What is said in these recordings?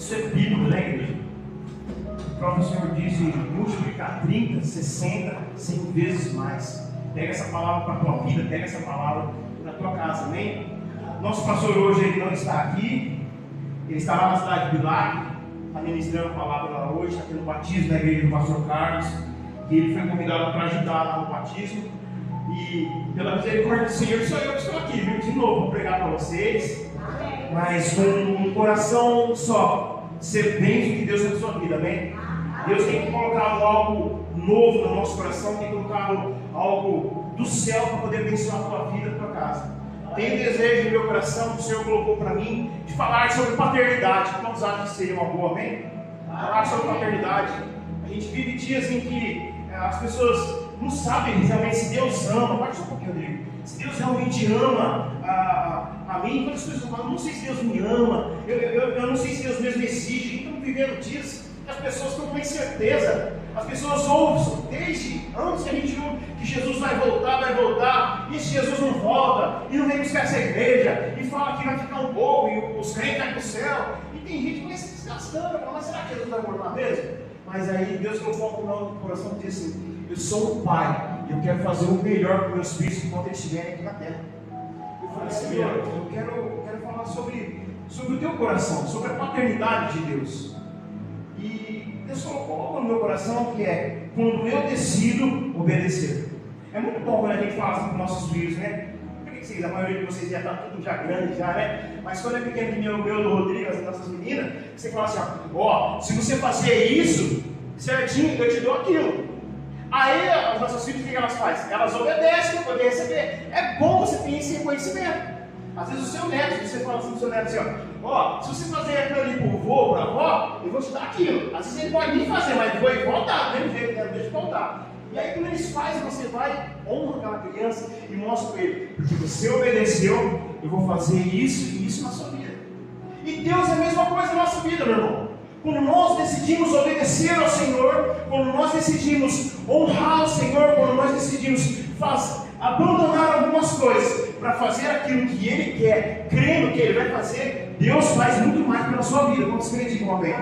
Isso é bíblico, né, igreja? O próprio Senhor diz de multiplicar 30, 60, 100 vezes mais. Pega essa palavra para a tua vida, pega essa palavra para a tua casa, amém? Nosso pastor hoje ele não está aqui, ele está lá na cidade de Milagre, está ministrando a palavra lá hoje, está tendo batismo na igreja do pastor Carlos, e ele foi convidado para ajudar lá no batismo. E pela misericórdia do Senhor, sou eu que estou aqui, viu? De novo, vou pregar para vocês, mas com um coração só, ser bênção de Deus na sua vida, amém? Deus tem colocado algo novo no nosso coração, tem colocado algo do céu para poder abençoar a tua vida, a tua casa. Tem desejo no meu coração que o Senhor colocou para mim de falar sobre paternidade. Quantos acham que seria uma boa, amém? Falar sobre paternidade. A gente vive dias em que as pessoas não sabem realmente se Deus ama. Guarda só um pouquinho, Rodrigo. Se Deus realmente ama a mim, quando as pessoas falam, não sei se Deus me ama, eu não sei se Deus mesmo exige. Estamos vivendo dias que as pessoas estão com incerteza. As pessoas ouvem desde antes que a gente viu que Jesus vai voltar, e se Jesus não volta, e não vem buscar essa igreja, e fala que vai ficar um pouco, e os crentes caem do céu, e tem gente que vai se desgastando, mas será que Jesus vai voltar mesmo? Mas aí Deus colocou no coração e disse assim: eu sou um pai, e eu quero fazer o melhor para meus filhos enquanto eles estiverem aqui na terra. Eu falei, Senhor, eu quero falar sobre o teu coração, sobre a paternidade de Deus. E Deus colocou algo no meu coração que é quando eu decido obedecer. É muito bom quando a gente fala assim com nossos filhos, né? Por que vocês, a maioria de vocês já está tudo já grande, já, né? Mas quando é pequeno, que nem o meu, do Rodrigo, as nossas meninas, você fala assim: ó, se você fazer isso certinho, eu te dou aquilo. Aí as nossas filhas, o que elas fazem? Elas obedecem para poder receber. É bom você ter esse conhecimento. Às vezes o seu neto, você fala assim pro seu neto assim: ó, se você fazer aquilo ali pro vô, pra avó, eu vou te dar aquilo. Às vezes ele pode nem fazer, mas vô e vó dá, do mesmo jeito, né? Deixa eu voltar. E aí quando eles fazem, você vai, honra aquela criança e mostra para ele: porque você obedeceu, eu vou fazer isso e isso na sua vida. E Deus é a mesma coisa na nossa vida, meu irmão. Quando nós decidimos obedecer ao Senhor, quando nós decidimos honrar o Senhor, quando nós decidimos abandonar algumas coisas para fazer aquilo que Ele quer, crendo que Ele vai fazer, Deus faz muito mais pela sua vida. Quantos acreditam, amém?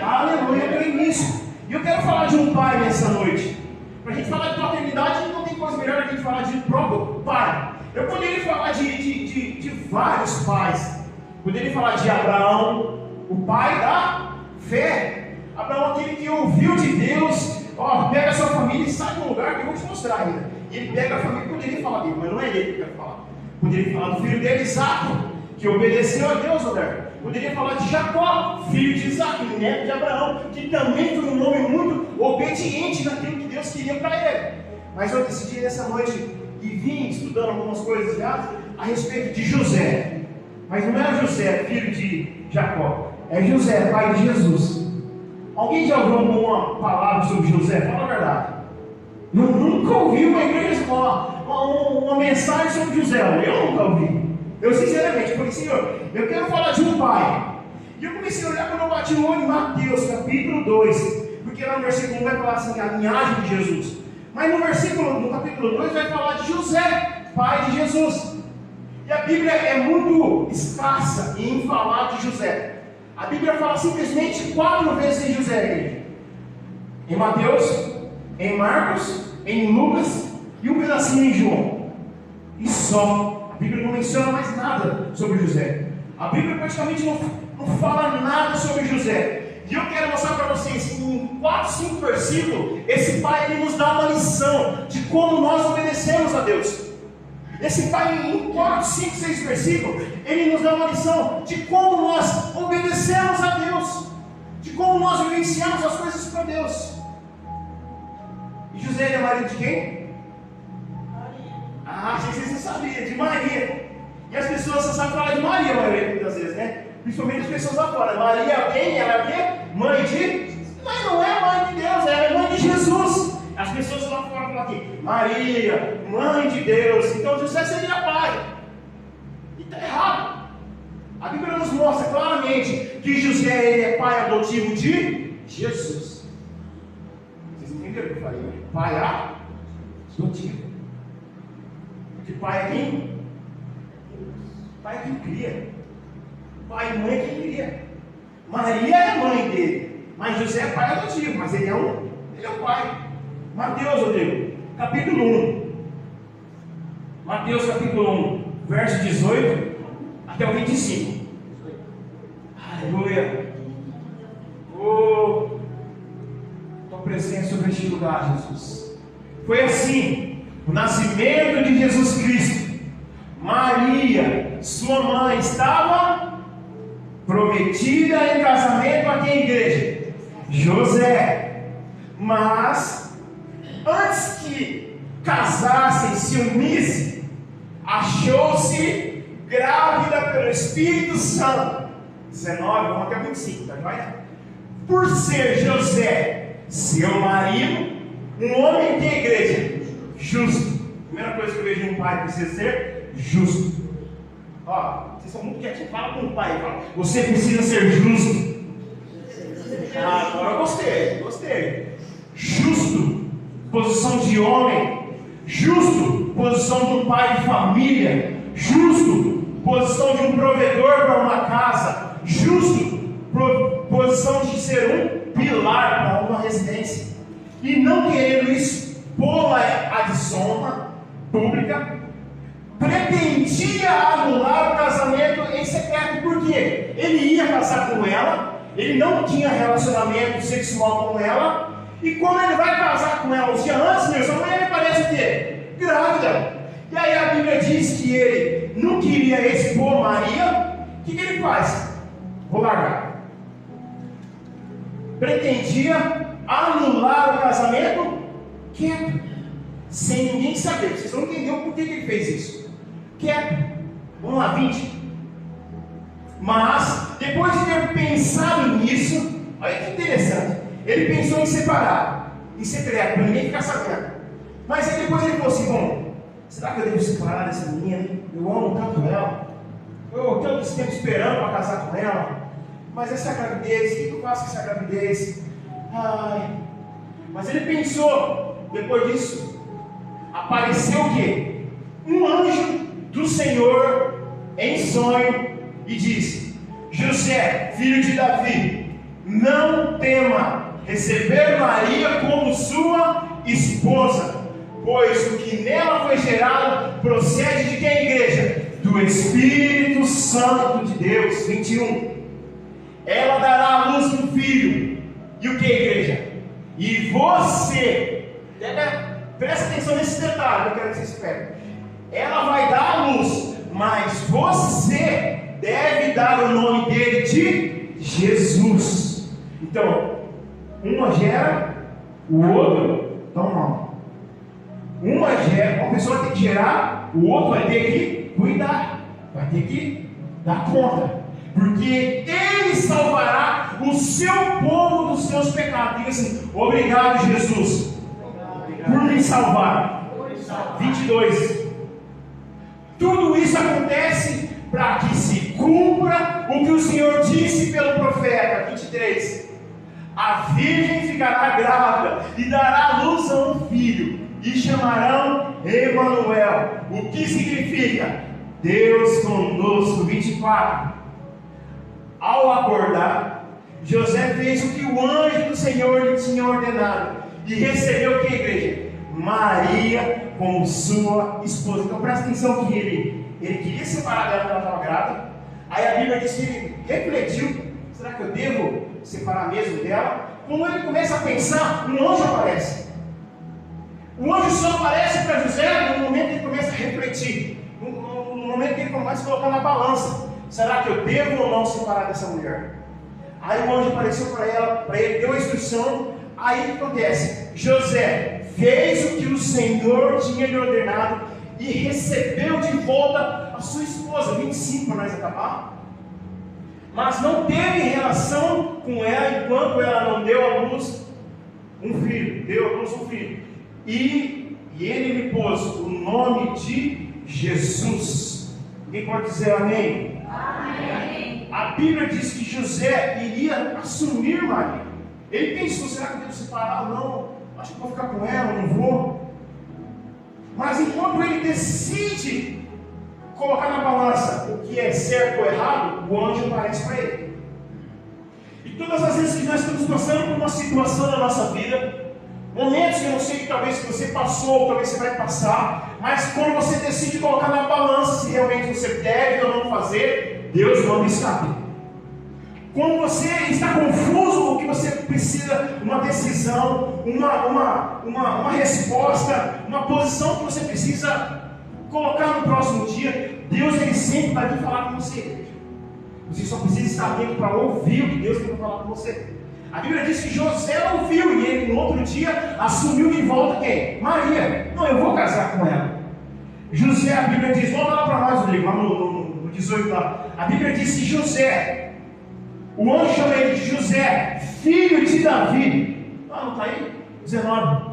Aleluia, eu creio nisso. E eu quero falar de um pai nessa noite. Para a gente falar de paternidade, não tem coisa melhor do que a gente falar de próprio pai. Eu poderia falar de vários pais. Poderia falar de Abraão, o pai da fé. Abraão, aquele que ouviu de Deus, ó, pega a sua família e sai de um lugar que eu vou te mostrar ainda. E ele pega a família, poderia falar dele, mas não é ele que eu quero falar. Poderia falar do filho dele, Isaac, que obedeceu a Deus, Roberto. Poderia falar de Jacó, filho de Isaac, neto de Abraão, que também foi um homem muito obediente naquilo que Deus queria para ele. Mas eu decidi nessa noite e vim estudando algumas coisas já a respeito de José. Mas não é José, filho de Jacó, é José, pai de Jesus. Alguém já ouviu alguma palavra sobre José? Fala a verdade. Eu nunca ouvi uma igreja uma mensagem sobre José. Eu nunca ouvi. Eu sinceramente falei: Senhor, eu quero falar de um pai. E eu comecei a olhar quando eu bati o olho em Mateus, capítulo 2. Porque lá no versículo 1 vai falar assim, a linhagem de Jesus. Mas no capítulo 2 vai falar de José, pai de Jesus. E a Bíblia é muito escassa em falar de José. A Bíblia fala simplesmente 4 vezes em José, igreja. Em Mateus, em Marcos, em Lucas e um pedacinho em João. E só. A Bíblia não menciona mais nada sobre José. A Bíblia praticamente não fala nada sobre José. E eu quero mostrar para vocês, em 4, 5 versículos, esse pai ele nos dá uma lição de como nós obedecemos a Deus. Esse pai, em 4, 5, 6 versículos, ele nos dá uma lição de como nós obedecemos a Deus, de como nós vivenciamos as coisas para Deus. E José é marido de quem? Maria. Ah, vocês não sabiam, de Maria. E as pessoas só sabem falar de Maria, a maioria muitas vezes, né? Principalmente as pessoas lá fora. Maria é quem? Ela é o quê? Mãe de? Mas não é mãe de Deus, ela é mãe de Jesus. As pessoas lá fora falam aqui: Maria, mãe de Deus. Então José seria pai. E está errado. A Bíblia nos mostra claramente que José ele é pai adotivo de Jesus. Vocês entenderam o que eu falei? Pai adotivo. Porque pai é quem? Pai é quem cria. Pai e mãe é quem cria. Maria é mãe dele, mas José é pai adotivo, mas ele é o pai. Mateus, Rodrigo, capítulo 1. Mateus capítulo 1, verso 18 até o 25. Aleluia. Oh, tua presença sobre este lugar, Jesus. Foi assim o nascimento de Jesus Cristo. Maria, sua mãe, estava prometida em casamento a quem, igreja? José. Mas antes que casassem, se unissem, achou-se grávida pelo Espírito Santo. 19, vamos até 25, tá joia? Por ser José seu marido, um homem que, igreja? Justo. Primeira coisa que eu vejo em um pai precisa ser justo. Ó, vocês são muito quietinhos. Fala com o pai, fala. Você precisa ser justo. Ah, agora eu gostei. Justo, posição de homem. Justo, posição de um pai de família. Justo, posição de um provedor para uma casa. Justo, posição de ser um pilar para uma residência. E não querendo expô-la à desonra pública, pretendia anular o casamento em secreto. Por quê? Ele ia casar com ela, ele não tinha relacionamento sexual com ela, e quando ele vai casar com ela, um dia antes, meus irmãos, ele parece o quê? Grávida. E aí a Bíblia diz que ele não queria expor Maria. O que ele faz? Vou largar. Pretendia anular o casamento quieto, sem ninguém saber. Vocês vão entender o porquê que ele fez isso. Quieto. Vamos lá, 20. Mas, depois de ter pensado nisso, olha que interessante, ele pensou em separar, em secreto, para ninguém ficar sabendo. Mas aí depois ele falou assim: bom, será que eu devo separar dessa menina? Eu amo tanto ela, eu tanto tempo esperando para casar com ela, mas essa gravidez, o que eu faço com essa gravidez? Ai. Mas ele pensou, depois disso, apareceu o quê? Um anjo do Senhor em sonho e disse: José, filho de Davi, não tema receber Maria como sua esposa, pois o que nela foi gerado procede de quem, igreja? Do Espírito Santo de Deus. 21. Ela dará à luz um filho. E o que, igreja? E você, presta atenção nesse detalhe, eu quero que vocês peguem. Ela vai dar à luz, mas você deve dar o nome dele de Jesus. Então, uma gera, o outro não. Uma pessoa tem que gerar, o outro vai ter que cuidar, vai ter que dar conta, porque ele salvará o seu povo dos seus pecados. Diga assim: obrigado, Jesus, por me salvar. 22. Tudo isso acontece para que se cumpra o que o Senhor disse pelo profeta. 23. A virgem ficará grávida e dará à luz a um filho, e chamarão Emanuel. O que significa? Deus conosco. 24. Ao acordar, José fez o que o anjo do Senhor lhe tinha ordenado e recebeu o que, igreja? Maria como sua esposa. Então presta atenção que ele queria separar dela porque ela estava grávida. Aí a Bíblia diz que ele refletiu: será que eu devo separar mesmo dela? Quando ele começa a pensar, um anjo aparece. O anjo só aparece para José no momento que ele começa a refletir, no momento que ele começa a colocar na balança: será que eu devo ou não separar dessa mulher? Aí o anjo apareceu para ele, deu a instrução. Aí o que acontece? José fez o que o Senhor tinha lhe ordenado e recebeu de volta a sua esposa. 25 para nós acabar. Mas não teve relação com ela enquanto ela não deu à luz um filho. Deu à luz um filho. E ele lhe pôs o nome de Jesus. Quem pode dizer amém? Amém. A Bíblia diz que José iria assumir Maria. Ele pensou: será que eu devo separar? Não, acho que vou ficar com ela, não vou. Mas enquanto ele decide colocar na balança o que é certo ou errado, o anjo aparece para ele. E todas as vezes que nós estamos passando por uma situação na nossa vida, momentos que eu não sei que talvez que você passou, talvez você vai passar, mas quando você decide colocar na balança se realmente você deve ou não fazer, Deus manda escape. Quando você está confuso, o que você precisa, uma decisão, uma resposta, uma posição que você precisa colocar no próximo dia, Deus ele sempre vai vir falar com você. Você só precisa estar atento para ouvir o que Deus tem para falar com você. A Bíblia diz que José ouviu e ele no outro dia assumiu de volta quem? Maria. Não, eu vou casar com ela. José, a Bíblia diz, volta lá para nós, Rodrigo, lá no 18 lá. A Bíblia diz que José, o anjo chama ele de José, filho de Davi. Não está aí? 19.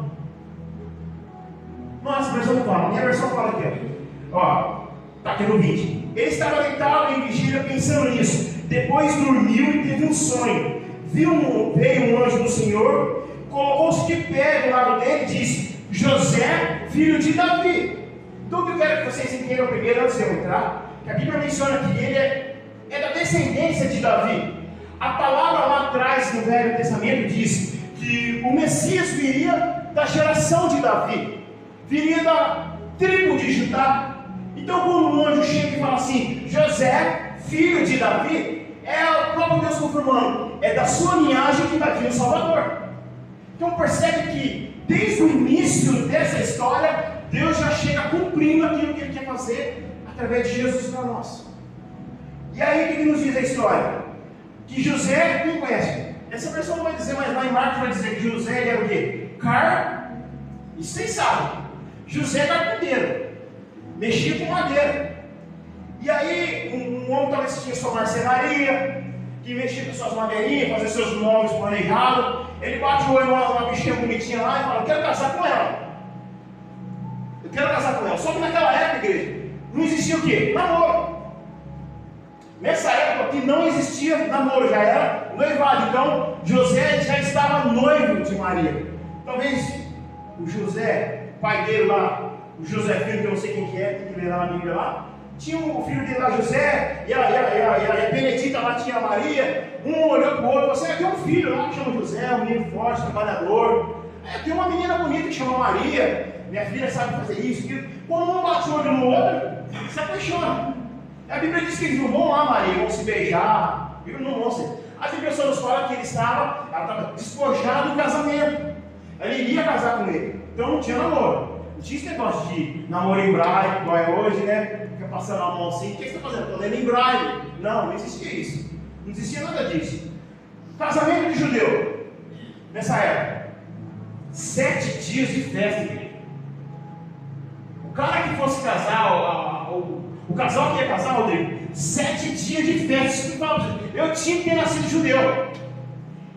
Nossa, a versão não fala. Minha versão fala aqui. Ó, está aqui no 20. Ele estava deitado em vigília pensando nisso. Depois dormiu e teve um sonho. Veio um anjo do Senhor, colocou-se de pé do lado dele e disse: José, filho de Davi. Então o que eu quero que vocês entendam primeiro, antes de eu entrar, que a Bíblia menciona que ele é da descendência de Davi. A palavra lá atrás no Velho Testamento diz que o Messias viria da geração de Davi, viria da tribo de Judá. Então quando um anjo chega e fala assim, José, filho de Davi, é o próprio Deus confirmando, é da sua linhagem que vai vir o Salvador. Então percebe que desde o início dessa história, Deus já chega cumprindo aquilo que Ele quer fazer através de Jesus para nós. E aí o que nos diz a história? Que José, quem conhece? Essa versão não vai dizer, mas lá em Marcos vai dizer que José ele era o quê? Isso vocês sabem. José é carpinteiro, mexia com madeira. E aí, um homem talvez tinha sua marcenaria, que mexia com suas madeirinhas, fazia seus móveis planejados. Ele bate o olho numa bichinha bonitinha lá e fala: eu quero casar com ela. Eu quero casar com ela. Só que naquela época, igreja, não existia o quê? Namoro. Nessa época que não existia namoro, já era noivado. Então, José já estava noivo de Maria. Talvez o José, pai dele lá, o Josefino, que eu não sei quem que é, tem que ler lá na Bíblia lá. Tinha o filho dele lá, José, e a Benedita lá tinha a Maria. Um olhou para o outro, você tem um filho lá que chama José, um menino forte, trabalhador. Tem uma menina bonita que chama Maria, minha filha sabe fazer isso, aquilo. Quando um bate o olho no outro, se apaixona. A Bíblia diz que eles não vão lá, Maria, vão se beijar, viu? Não vão se. A Bíblia só nos fala que ela estava despojada do casamento. Ela iria casar com ele, então não tinha namoro. Não tinha esse negócio de namoro em braille, igual é hoje, né? Fica passando a mão assim, o que você está fazendo? Estou lendo em braille. Não existia isso. Não existia nada disso. Casamento de judeu, nessa época, 7 dias de festa, igreja. O cara que fosse casar, o casal que ia casar, Rodrigo, 7 dias de festa. Eu tinha que ter nascido judeu.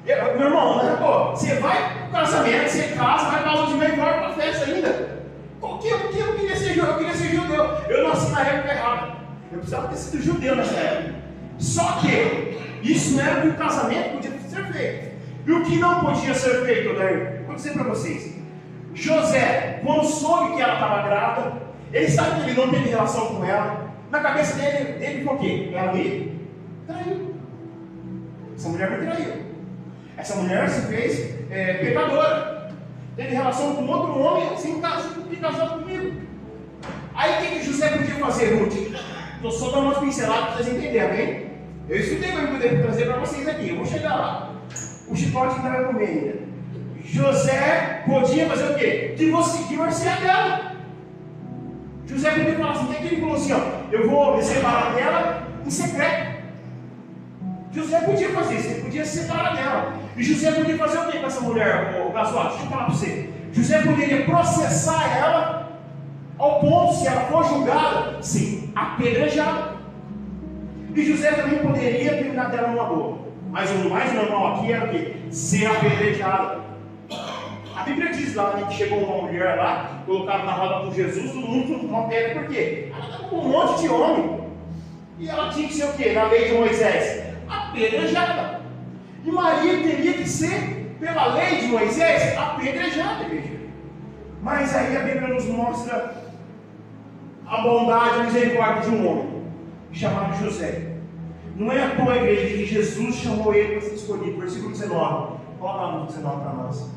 Meu irmão, você vai para o casamento, você casa, vai para a lua de mel e volta para a festa ainda. Eu queria ser judeu. Eu nasci na época errada. Eu precisava ter sido judeu nessa época. Só que isso não era que o casamento podia ser feito. E o que não podia ser feito, Odair? Vou dizer para vocês. José, quando soube que ela estava grávida, ele sabe que ele não teve relação com ela. Na cabeça dele foi o quê? Ela me traiu. Essa mulher me traiu. Essa mulher se fez pecadora. Teve relação com outro homem sem casar comigo. Aí o que José podia fazer, Ruth? Estou só dando umas pinceladas para vocês entenderem, amém? Eu estudei para poder trazer para vocês aqui. Eu vou chegar lá. O chicote ainda vai comer ainda. José podia fazer o quê? Divorciar dela. José podia falar assim, tem que ele falou assim, ó, eu vou me separar dela em secreto. José podia fazer isso, ele podia se separar dela. E José podia fazer o que com essa mulher, o Gasoar? Deixa eu falar para você. José poderia processar ela ao ponto, se ela for julgada, sim, apedrejada. E José também poderia terminar dela numa boa. Mas o mais normal aqui era o quê? Ser apedrejada. A Bíblia diz lá que chegou uma mulher lá, colocaram na roda com Jesus, todo mundo com uma pedra, por quê? Ela estava com um monte de homem. E ela tinha que ser o quê? Na lei de Moisés? Apedrejada. E Maria teria que ser, pela lei de Moisés, apedrejada, igreja. Mas aí a Bíblia nos mostra a bondade e a misericórdia de um homem chamado José. Não é à toa, igreja, que Jesus chamou ele para ser escolhido. Versículo 19. Coloca lá no 19 para nós.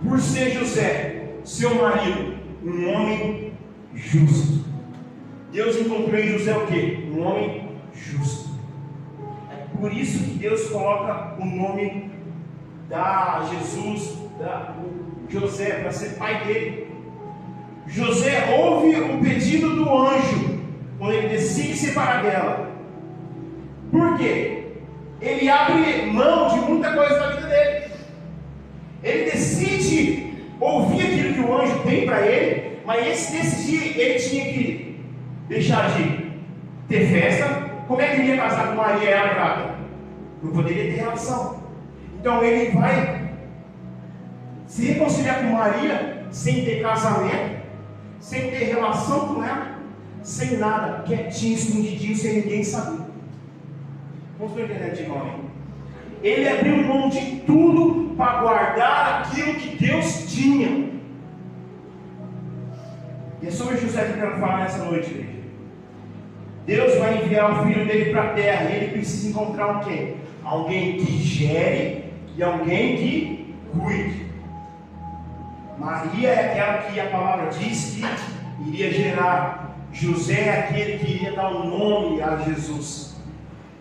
Por ser José, seu marido, um homem justo. Deus encontrou em José o quê? Um homem justo. É por isso que Deus coloca o nome da Jesus, José, para ser pai dele. José ouve o pedido do anjo quando ele decide separar dela. Por quê? Ele abre mão de muita coisa da vida dele. Ele decide ouvir aquilo que o anjo tem para ele, mas esse decidir, ele tinha que deixar de ter festa. Como é que ele ia casar com Maria e era grávida? Não poderia ter relação. Então ele vai se reconciliar com Maria sem ter casamento, sem ter relação com ela, sem nada, quietinho, escondidinho, sem ninguém saber. Como estou entendendo, diga amém? Ele abriu mão de tudo para guardar aquilo que Deus tinha. E é sobre José que eu quero falar nessa noite, igreja. Deus vai enviar o filho dele para a terra e ele precisa encontrar um quê? Alguém que gere e alguém que cuide. Maria é aquela que a palavra diz que iria gerar. José é aquele que iria dar um nome a Jesus.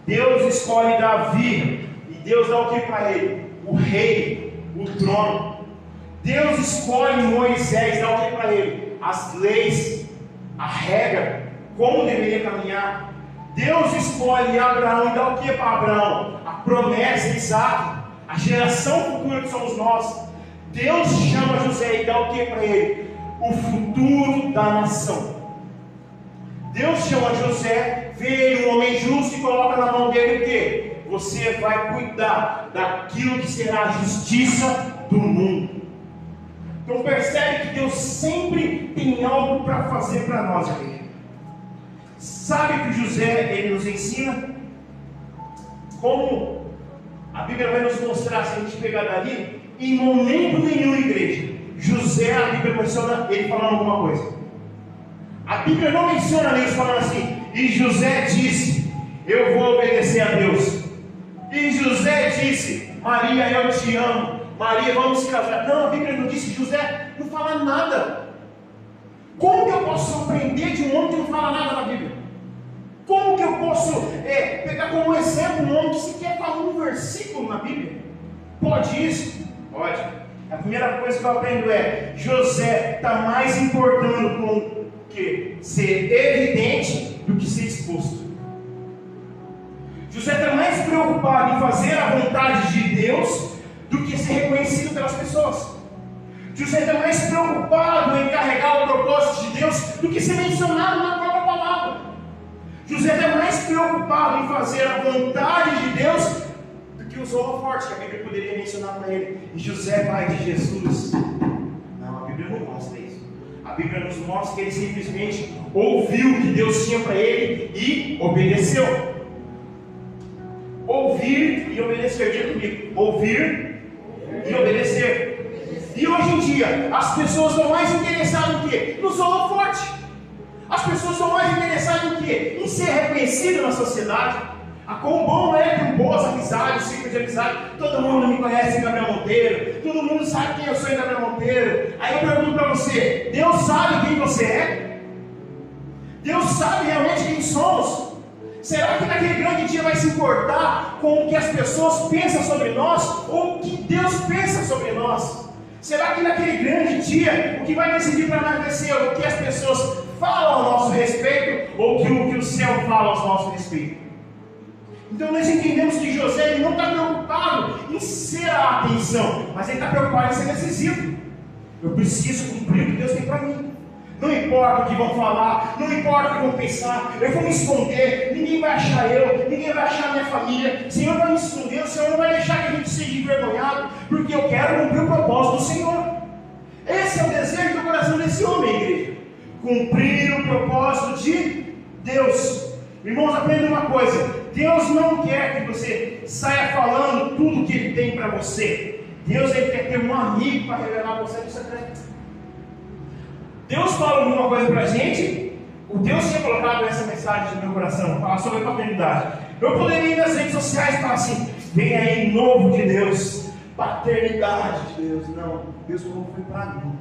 Deus escolhe Davi e Deus dá o que para ele? O rei, o trono. Deus escolhe Moisés, dá o que para ele? As leis, a regra, como deveria caminhar. Deus escolhe Abraão e dá o que para Abraão? A promessa de Isaac, a geração futura que somos nós. Deus chama José e dá o que para ele? O futuro da nação. Deus chama José, vê ele um homem justo e coloca na mão dele o que? Você vai cuidar daquilo que será a justiça do mundo. Então percebe que Deus sempre tem algo para fazer para nós, igreja. Sabe que José, ele nos ensina como a Bíblia vai nos mostrar, se a gente pegar dali, em momento nenhum, igreja, José, a Bíblia menciona ele falando alguma coisa. A Bíblia não menciona Deus falando assim, e José disse, eu vou obedecer a Deus. E José disse, Maria, eu te amo. Maria, vamos se casar. Não, a Bíblia não disse, José não fala nada. Como que eu posso surpreender de um homem que não fala nada na Bíblia? Como que eu posso pegar como exemplo um homem que sequer fala um versículo na Bíblia? Pode isso? Pode. A primeira coisa que eu aprendo é, José está mais importando com que ser evidente do que ser exposto. José está mais preocupado em fazer a vontade de Deus do que ser reconhecido pelas pessoas. José está mais preocupado em carregar o propósito de Deus do que ser mencionado na própria palavra. José está mais preocupado em fazer a vontade de Deus do que os holofotes que a Bíblia poderia mencionar para ele. E José, pai de Jesus. Não, a Bíblia não mostra isso. A Bíblia nos mostra que ele simplesmente ouviu o que Deus tinha para ele e obedeceu. Ouvir e obedecer. Diga comigo. Ouvir e obedecer. E hoje em dia, as pessoas estão mais interessadas em quê? Nos holofotes. As pessoas estão mais interessadas em quê? Em ser reconhecidas na sociedade. Quão bom é ter boas amizades, ciclos de amizade. Todo mundo me conhece em Gabriel Monteiro. Todo mundo sabe quem eu sou em Gabriel Monteiro. Aí eu pergunto para você, Deus sabe quem você é? Deus sabe realmente quem somos? Será que naquele grande dia vai se importar com o que as pessoas pensam sobre nós ou o que Deus pensa sobre nós? Será que naquele grande dia o que vai decidir para nós vai ser o que as pessoas falam ao nosso respeito ou o que o céu fala ao nosso respeito? Então nós entendemos que José ele não está preocupado em ser a atenção, mas ele está preocupado em ser decisivo. Eu preciso cumprir o que Deus tem para mim. Não importa o que vão falar, não importa o que vão pensar, eu vou me esconder, ninguém vai achar eu, ninguém vai achar a minha família. O Senhor vai me esconder, o Senhor não vai deixar que a gente seja envergonhado, porque eu quero cumprir o propósito do Senhor. Esse é o desejo do coração desse homem, igreja. Cumprir o propósito de Deus. Irmãos, aprenda uma coisa: Deus não quer que você saia falando tudo que Ele tem para você. Deus ele quer ter um amigo para revelar a você no secreto. Deus fala alguma coisa para a gente, O Deus tinha colocado essa mensagem no meu coração, falar sobre a paternidade. Eu poderia ir nas redes sociais e falar assim: vem aí novo de Deus, paternidade de Deus. Não, Deus falou foi para mim.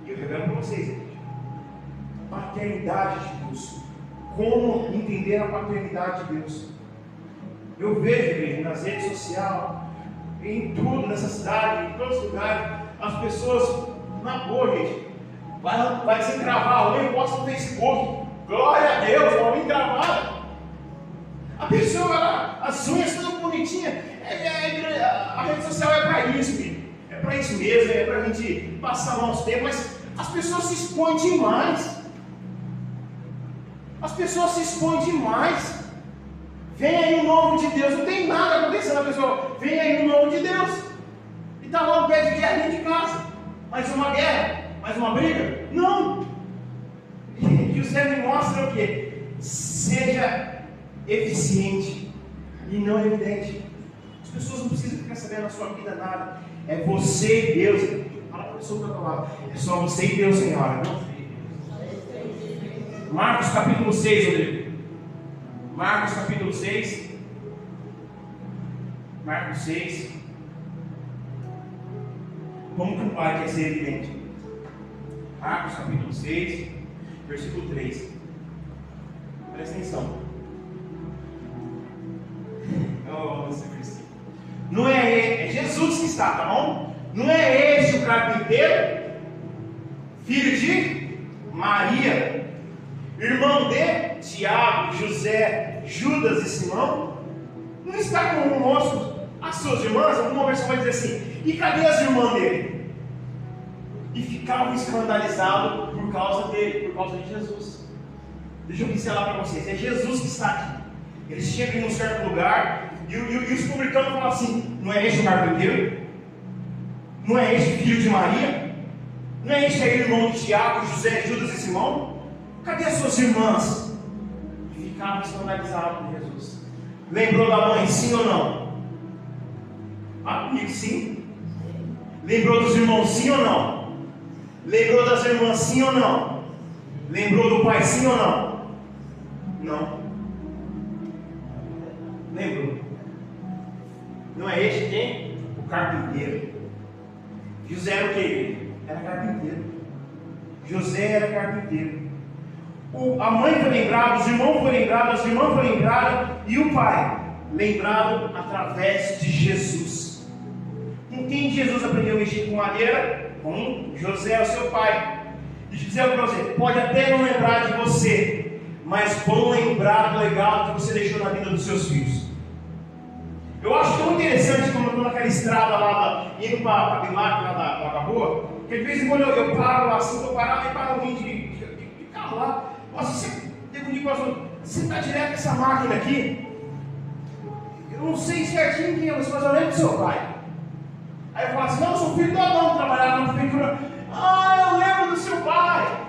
E eu revelo para vocês, gente. Paternidade de Deus. Como entender a paternidade de Deus? Eu vejo, igreja, nas redes sociais, em tudo, nessa cidade, em todos os lugares, as pessoas, na boa, gente, vai se gravar, alguém posta no Facebook, glória a Deus, alguém gravada. A pessoa, as unhas tudo bonitinha, a rede social é para isso, filho. É para isso mesmo, é para a gente passar o nosso tempo, mas as pessoas se expõem demais. As pessoas se expõem demais. Vem aí o novo de Deus, não tem nada acontecendo, a pessoa, vem aí o novo de Deus. E está lá um pé de guerra dentro de casa. Mais uma guerra, mais uma briga? Não. E José me mostra o quê? Seja eficiente e não evidente. As pessoas não precisam ficar sabendo na sua vida nada. É você e Deus. Fala para a pessoa que está do lado. É só você e Deus, Senhora. Não? Marcos capítulo 6, Rodrigo. Marcos capítulo 6. Marcos 6. Como que um pai quer ser evidente? Marcos capítulo 6, versículo 3. Presta atenção. Não é Jesus que está, tá bom? Não é este o carpinteiro, filho de Maria, irmão de Tiago, José, Judas e Simão? Não está conosco as suas irmãs? Alguma versão vai dizer assim: e cadê as irmãs dele? E ficavam escandalizados por causa dele, por causa de Jesus. Deixa eu pincelar para vocês: é Jesus que está aqui. Eles chegam em um certo lugar e os publicanos falam assim: não é este o carpinteiro? Não é este filho de Maria? Não é este aí irmão de Tiago, José, Judas e Simão? Cadê as suas irmãs? E ficaram escandalizados com Jesus. Lembrou da mãe, sim ou não? Amigo, sim. Lembrou dos irmãos, sim ou não? Lembrou das irmãs, sim ou não? Lembrou do pai, sim ou não? Não. Lembrou. Não é este quem? O carpinteiro. José era o que? Era carpinteiro. José era carpinteiro. A mãe foi lembrada, os irmãos foram lembrados, as irmãs foram lembradas, e o pai lembrado através de Jesus. Com quem Jesus aprendeu a mexer com madeira? Com José, o seu pai. E José para você: pode até não lembrar de você, mas vão lembrar do legado que você deixou na vida dos seus filhos. Eu acho tão interessante como eu estou naquela estrada lá, indo para Bilac, lá da Lagoa, que de vez em quando eu paro lá, assim, estou parado e paro alguém de carro lá. Nossa, você teve um dia você está direto nessa máquina aqui? Eu não sei certinho quem é você, mas eu lembro do seu pai. Aí eu falo assim: não, eu sou filho do Adão, que trabalhava na prefeitura. Ah, eu lembro do seu pai.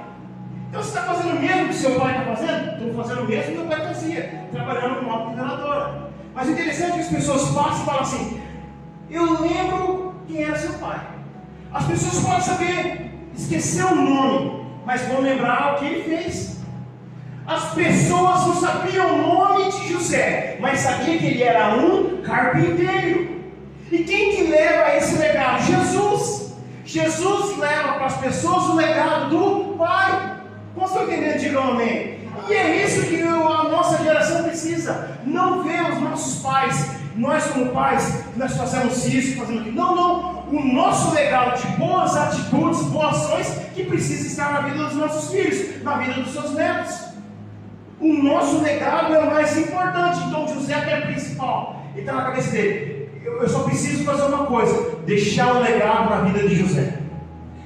Então você está fazendo o mesmo que seu pai está fazendo? Estou fazendo o mesmo que meu pai fazia, trabalhando como auto-niveladora. Mas o interessante é que as pessoas passam e falam assim: eu lembro quem era seu pai. As pessoas podem saber, esquecer o nome, mas vão lembrar o que ele fez. As pessoas não sabiam o nome de José, mas sabiam que ele era um carpinteiro. E quem que leva esse legado? Jesus. Jesus leva para as pessoas o legado do Pai. Como estão entendendo? Digam amém. E é isso que a nossa geração precisa. Não ver os nossos pais, nós como pais, nós fazemos isso, fazemos aquilo. Não, não. O nosso legado de boas atitudes, boas ações, que precisa estar na vida dos nossos filhos, na vida dos seus netos. O nosso legado é o mais importante. Então José é o principal. Ele está na cabeça dele: eu só preciso fazer uma coisa: deixar um legado na vida de José.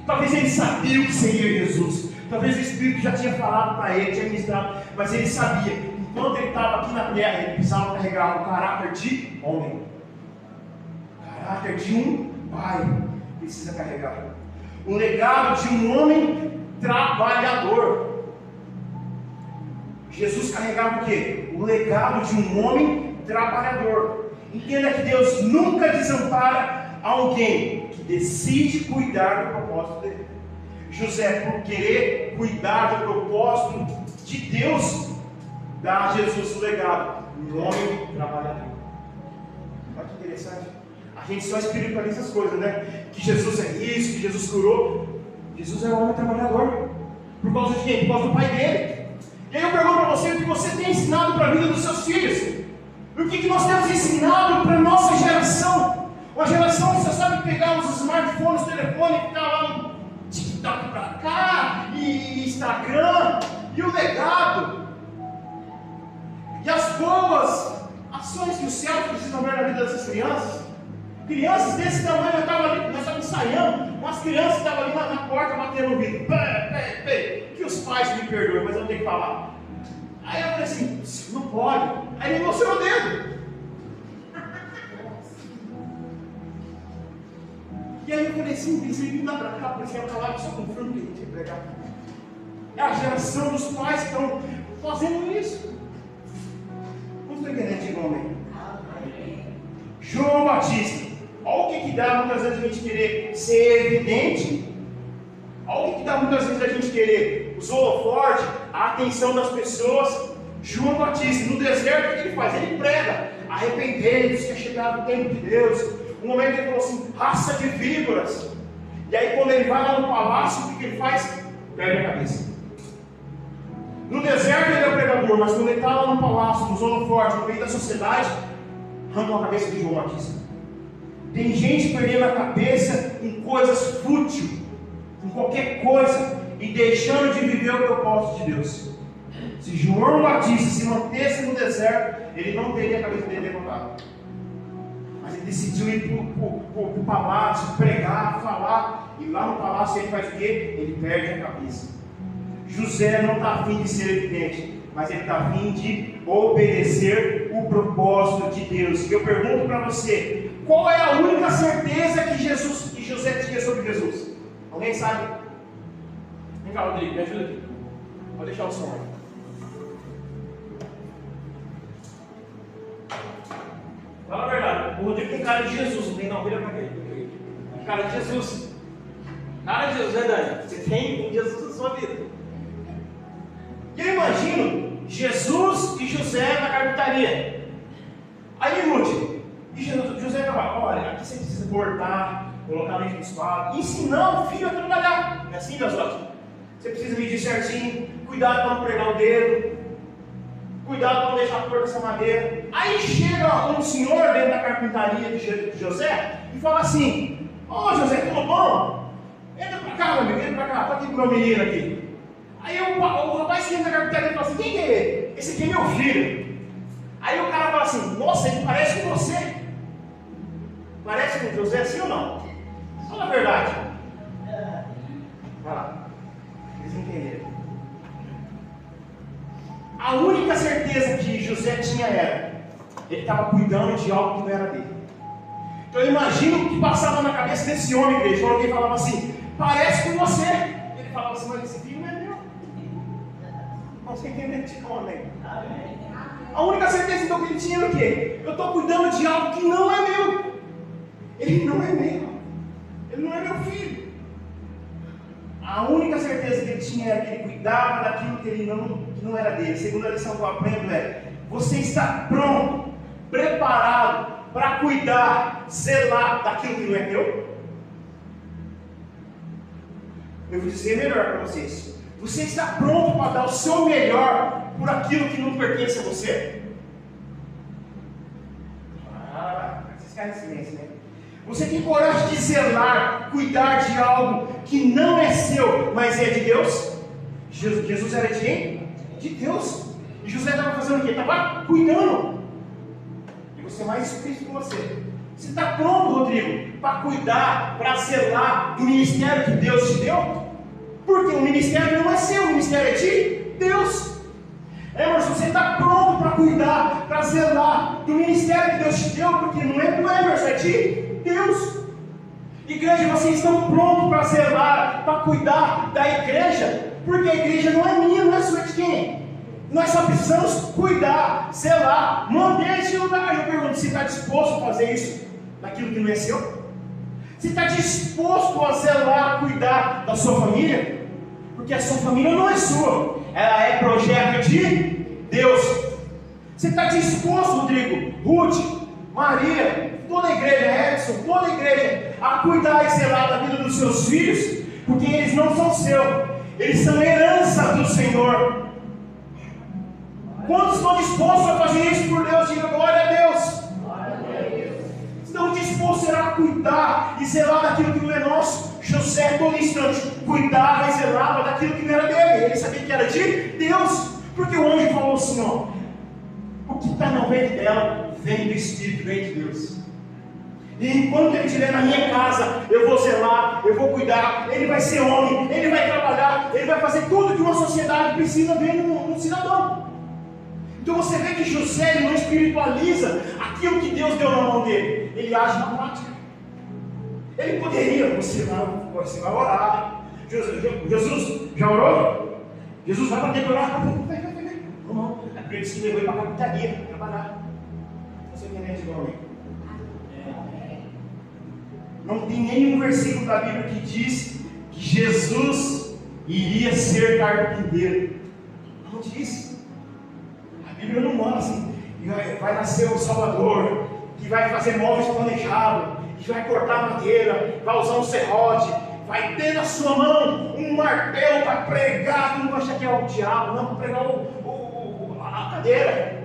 Talvez ele sabia o que seria Jesus. Talvez o Espírito já tinha falado para ele, tinha ministrado, mas ele sabia, enquanto ele estava aqui na terra, ele precisava carregar o caráter de homem. O caráter de um pai precisa carregar. O legado de um homem trabalhador. Jesus carregava o quê? O legado de um homem trabalhador. Entenda que Deus nunca desampara alguém que decide cuidar do propósito dele. José, por querer cuidar do propósito de Deus dá a Jesus o legado, um homem trabalhador. Olha que interessante. A gente só espiritualiza as coisas, né? Que Jesus é isso, que Jesus curou. Jesus é um homem trabalhador. Por causa de quem? Por causa do pai dele. E aí eu pergunto para você o que você tem ensinado para a vida dos seus filhos. O que nós temos ensinado para a nossa geração? Uma geração que só sabe pegar os smartphones, os telefones e ficar lá no TikTok para cá, e Instagram, e o legado, e as boas ações que o céu precisa ver na vida dessas crianças. Crianças desse tamanho, nós estávamos ensaiando, umas crianças estavam ali na porta batendo no vidro. Que os pais me perdoem, mas eu tenho que falar. Aí eu falei assim, não pode. Aí ele mostrou o dedo. E aí eu falei assim, pensei, não dá pra cá, porque ela falava só com frango que a gente ia pregar. É a geração dos pais que estão fazendo isso. Não estou entendendo, diga um amém. João Batista. Olha o que dá muitas vezes a gente querer ser evidente. Olha o que dá muitas vezes a gente querer os holofortes, a atenção das pessoas. João Batista, no deserto, o que ele faz? Ele prega: arrependei-vos, que é chegado o tempo de Deus. Um momento ele falou assim: raça de víboras. E aí quando ele vai lá no palácio, o que ele faz? Perde a cabeça. No deserto ele é o pregador, mas quando ele está lá no palácio, nos holofortes, no meio da sociedade, arrancam a cabeça de João Batista. Tem gente perdendo a cabeça em coisas fúteis, em qualquer coisa, e deixando de viver o propósito de Deus. Se João Batista se mantesse no deserto, ele não teria a cabeça dele levantada. Mas ele decidiu ir para o palácio, pregar, falar, e lá no palácio ele faz o quê? Ele perde a cabeça. José não está afim de ser evidente, mas ele está afim de obedecer o propósito de Deus. E eu pergunto para você, qual é a única certeza que José tinha sobre Jesus? Alguém sabe? Vem cá, Rodrigo, me ajuda aqui. Vou deixar o som aí. Fala a verdade, o Rodrigo tem cara de Jesus, não tem não, vira pra quê? Tem cara de Jesus. Cara de Jesus, né, Dani? Você tem Jesus na sua vida. E eu imagino Jesus e José na carpintaria. Aí, Ruth, e José fala: olha, aqui você precisa cortar, colocar dentro do espado, ensinar o filho a trabalhar. Não é assim, meus olhos? Você precisa medir certinho, cuidado para não pregar o dedo, cuidado para não deixar a cor dessa madeira. Aí chega um senhor dentro da carpintaria de José e fala assim: ô José, tudo bom? Entra para cá, meu amigo, entra para cá, estou aqui com o meu menino aqui. Aí o rapaz que entra na carpintaria fala assim: quem é ele? Esse aqui é meu filho. Aí o cara fala assim: nossa, ele parece com você. Parece com José, sim ou não? Fala a verdade. Vai lá. Eles entenderam. A única certeza que José tinha era: ele estava cuidando de algo que não era dele. Então eu imagino o que passava na cabeça desse homem, igreja, quando alguém falava assim: parece com você. Ele falava assim: mas esse filho não é meu. Não sei entender de como, amém. A única certeza então que ele tinha era o quê? Eu estou cuidando de algo que não é meu. Ele não é meu. Ele não é meu filho. A única certeza que ele tinha era que ele cuidava daquilo que não era dele. A segunda lição que eu aprendo é: você está pronto, preparado para cuidar, zelar daquilo que não é teu? Eu vou dizer melhor para vocês: você está pronto para dar o seu melhor por aquilo que não pertence a você? Vocês ficaram em silêncio, né? Você tem coragem de zelar, cuidar de algo que não é seu, mas é de Deus? Jesus era de quem? De Deus. E José estava fazendo o quê? Estava cuidando. E você mais Cristo que você. Você está pronto, Rodrigo, para cuidar, para zelar do ministério que Deus te deu? Porque o ministério não é seu, o ministério é de Deus. Emerson, você está pronto para cuidar, para zelar do ministério que Deus te deu? Porque não é do Emerson, é de Deus. Igreja, vocês estão prontos para zelar, para cuidar da igreja? Porque a igreja não é minha, não é sua, de quem? Nós só precisamos cuidar, zelar, manter esse lugar. Eu pergunto: você está disposto a fazer isso daquilo que não é seu? Você está disposto a zelar, cuidar da sua família? Porque a sua família não é sua, ela é projeto de Deus. Você está disposto, Rodrigo, Ruth, Maria, toda a igreja, Edson, toda a igreja, a cuidar e zelar da vida dos seus filhos? Porque eles não são seus, eles são herança do Senhor. Quantos estão dispostos a fazer isso por Deus? Diga glória a Deus. Estão dispostos a cuidar e zelar daquilo que não é nosso. José, todo instante, cuidava e zelava daquilo que não era dele. Ele sabia que era de Deus. Porque o anjo falou assim: ó, o que está no ventre dela vem do Espírito, vem de Deus. E enquanto ele estiver na minha casa, eu vou zelar, eu vou cuidar. Ele vai ser homem, ele vai trabalhar, ele vai fazer tudo que uma sociedade precisa ver num cidadão. Então você vê que José, ele não espiritualiza aquilo que Deus deu na mão dele. Ele age na prática. Ele poderia, você vai orar. Jesus já orou? Jesus vai para decorar. Não. É porque ele se levou para a capitaria para trabalhar. Você entende igual a mim? Não tem nenhum versículo da Bíblia que diz que Jesus iria ser carpinteiro. Não diz. A Bíblia não mostra assim, que vai nascer o Salvador, que vai fazer móveis planejados, que vai cortar madeira, vai usar um serrote, vai ter na sua mão um martelo para pregar. Tu não vai achar que é o diabo, não, para pregar a cadeira.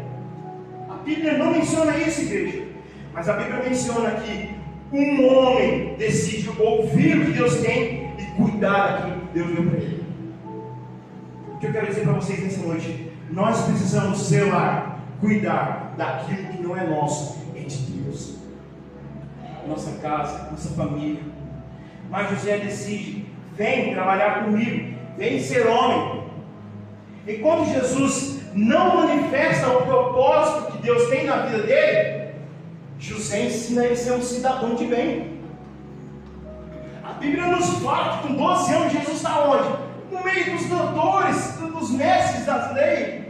A Bíblia não menciona isso, igreja. Mas a Bíblia menciona que um homem decide ouvir o que Deus tem e cuidar daquilo que Deus deu para ele. O que eu quero dizer para vocês nessa noite: nós precisamos zelar, cuidar daquilo que não é nosso, é de Deus. Nossa casa, nossa família. Mas José decide: vem trabalhar comigo, vem ser homem. Enquanto Jesus não manifesta o propósito que Deus tem na vida dele, José ensina ele a ser um cidadão de bem. A Bíblia nos fala que com 12 anos Jesus está onde? No meio dos doutores, dos mestres das leis.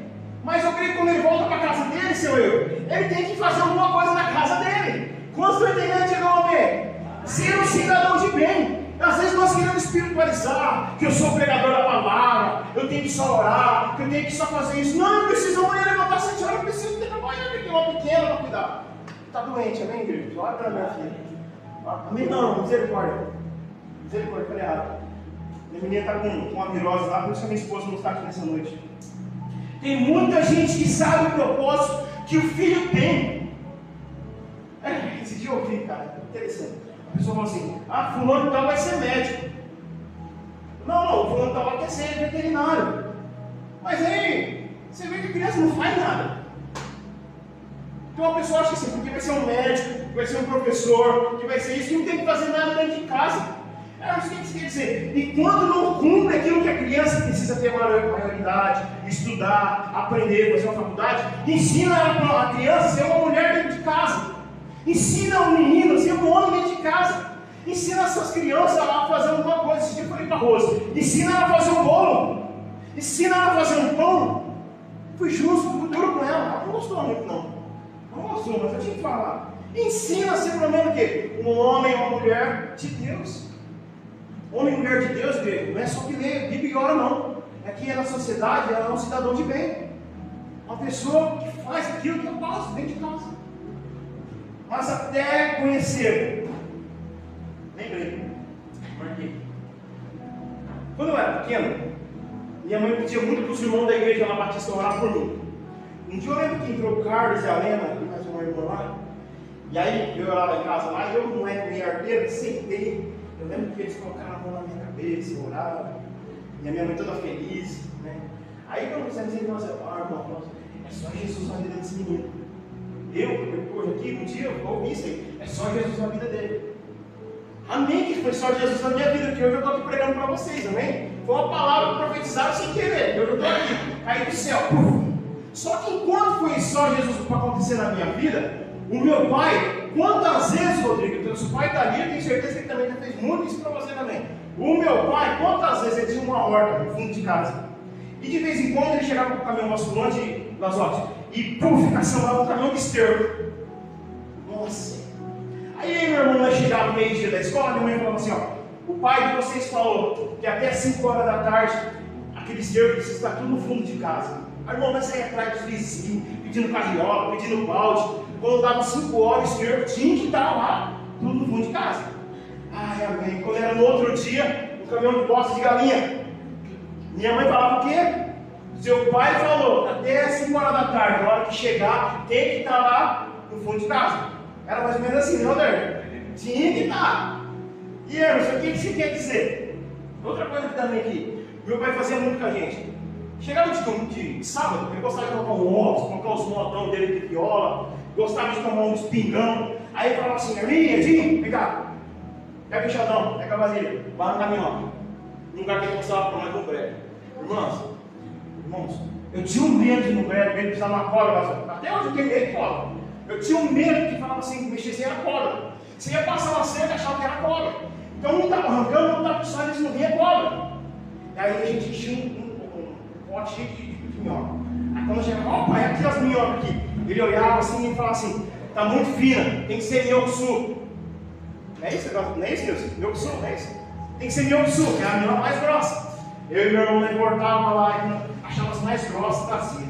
Mas eu creio que quando ele volta para a casa dele, ele tem que fazer alguma coisa na casa dele. Quantos estão entendendo de nome? Ser um cidadão de bem. Às vezes nós queremos espiritualizar, que eu sou o pregador da palavra, eu tenho que só orar, que eu tenho que só fazer isso. Não, eu preciso amanhã levantar 7 horas, eu preciso ter trabalhar, porque tem uma pequena para cuidar. Está doente, amém, igreja? Olha para minha filha. Amém? Não, misericórdia. Misericórdia, falei errado. Minha menina está com uma virose lá, por isso que a minha esposa não está aqui nessa noite. Tem muita gente que sabe o propósito que o filho tem. Esse dia eu ouvi, cara, interessante. A pessoa falou assim: fulano tal vai ser médico. Não, fulano tal vai quer ser veterinário. Mas aí, você vê que a criança não faz nada. Então a pessoa acha assim, porque vai ser um médico, vai ser um professor, que vai ser isso, que não tem que fazer nada dentro de casa. Isso que quer dizer. E quando não cumpre aquilo que a criança precisa ter maioridade, estudar, aprender, fazer uma faculdade, ensina a criança a ser uma mulher dentro de casa. Ensina o menino a ser um homem dentro de casa. Ensina essas crianças a fazer alguma coisa. Esse dia eu falei para a Rosa: ensina ela a fazer um bolo. Ensina ela a fazer um pão. Fui justo, fui duro com ela. Ela não gostou muito, não. Não gostou, mas eu tinha que falar. Ensina a ser pelo menos o quê? Um homem ou uma mulher de Deus. Homem e mulher de Deus, igreja, não é só que lê Bíblia e ora, não. Aqui na sociedade, ela é um cidadão de bem. Uma pessoa que faz aquilo que eu faço dentro de casa. Mas até conhecer. Lembrei. Marquei. Quando eu era pequeno, minha mãe pedia muito para os irmãos da igreja lá Batista orar por mim. Um dia eu lembro que entrou o Carlos e a Lena, e mais uma irmã lá. E aí eu orava em casa lá, e eu não era meio arteiro, sentei. Eu lembro que eles colocaram a mão na minha cabeça, oravam. E a minha mãe toda feliz, né? Aí quando você dizer, nossa, é só Jesus na vida desse menino. Hoje aqui, um dia eu ouvi isso aí, é só Jesus na vida dele. Amém, que foi só Jesus na minha vida, porque hoje eu estou aqui pregando para vocês, amém? Foi uma palavra profetizada sem querer, eu estou aqui, caí do céu. Só que enquanto foi só Jesus para acontecer na minha vida, o meu pai, quantas vezes, Rodrigo, seu pai está ali, eu tenho certeza que ele também já fez muito isso para você também. O meu pai, quantas vezes ele tinha uma horta no fundo de casa, e de vez em quando ele chegava com o caminhão basculante de gasote, e ficava um caminhão de esterco. Nossa! Aí meu irmão vai chegar no meio dia da escola, minha mãe falava assim: ó, o pai de vocês falou que até 5 horas da tarde, aquele esterco precisa estar tudo no fundo de casa. Aí o irmão vai sair atrás dos vizinhos, pedindo carriola, pedindo balde. Quando dava 5 horas, o esterco tinha que estar lá, tudo no fundo de casa. Ai, amém. Quando era no outro dia, o caminhão de bosta de galinha. Minha mãe falava o quê? Seu pai falou, até 5 horas da tarde, na hora que chegar, tem que estar lá no fundo de casa. Era mais ou menos assim, não,Der? Tinha que estar. E Emerson, o que você quer dizer? Outra coisa que também aqui, meu pai fazia muito com a gente. Chegava de sábado, ele gostava de colocar um óculos, colocar os modão dele de viola, gostava de tomar um espingão. Aí ele falava assim, Edinho, vem cá, pega o enxadão, pega a vasilha, vai no caminhão. No lugar que ele gostava para mais com prédio. Irmãos, eu tinha um medo de ir no prédio, medo de pisar numa cobra, até hoje eu tenho medo de cobra. Eu tinha um medo que falava assim, mexer sem a cobra. Você ia passar uma cerca e achava que era cobra. Então um estava arrancando, outro estava puxando, eles não vinha cobra. E aí a gente enchia um pote cheio de minhoca. Aí quando chegava, ó pai, aqui as minhocas aqui. Ele olhava assim e falava assim, tá muito fina, tem que ser Mioxu. Não é isso, Nilson? Mioxu, não é isso? Tem que ser Mioxu, que é a minhoca mais grossa. Eu e meu irmão cortava lá e achava as mais grossas e trazia.